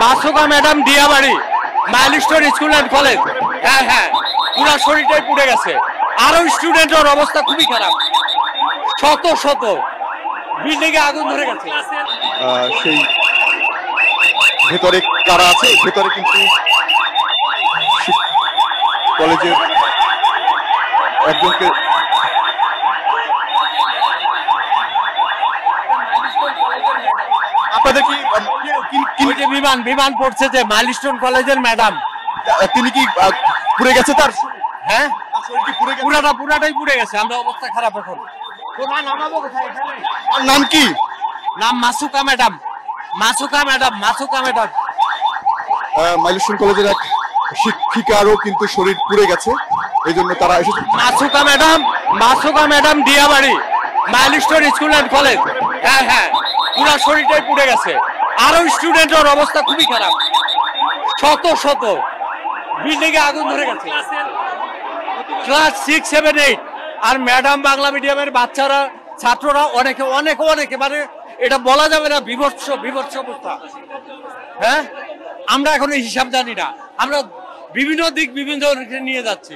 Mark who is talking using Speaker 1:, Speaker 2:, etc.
Speaker 1: Masuka madam Diabari milestone school and college. হ্যাঁ হ্যাঁ, পুরো শরীরটাই পুড়ে গেছে। আরো স্টুডেন্টের অবস্থা খুবই খারাপ, শত শত বিল্ডিং এ আগুন ধরে গেছে।
Speaker 2: সেই ভেতরে কারা আছে, ভেতরে কিন্তু কলেজের একজনকে আপনাদের
Speaker 1: কি বিমান পড়ছে যে মাইলস্টোন কলেজের ম্যাডাম,
Speaker 2: তিনি কি পুড়ে গেছে? তার
Speaker 1: হ্যাঁ পুরাটাই পুড়ে গেছে। আমরা অবস্থা খারাপ এখন।
Speaker 2: নাম কি?
Speaker 1: নাম মাসুকা ম্যাডাম।
Speaker 2: মাইলস্টোন কলেজের এক শিক্ষিকারও কিন্তু শরীর পুড়ে গেছে, এই জন্য তারা এসেছে।
Speaker 1: Masuka madam Diabari milestone school and college. হ্যাঁ হ্যাঁ, পুরো শরীরটাই পুড়ে গেছে। আরো স্টুডেন্টের অবস্থা খুবই খারাপ, শত শত বিল্ডিং এ আগুন ধরে গেছে। ক্লাস 6, 7, 8 আর ম্যাডাম বাংলা মিডিয়ামের বাচ্চারা, ছাত্ররা অনেকে মানে এটা বলা যাবে না, বিভৎস অবস্থা। হ্যাঁ, আমরা এখন এই হিসাব জানি না, আমরা বিভিন্ন দিক বিভিন্ন নিয়ে যাচ্ছি।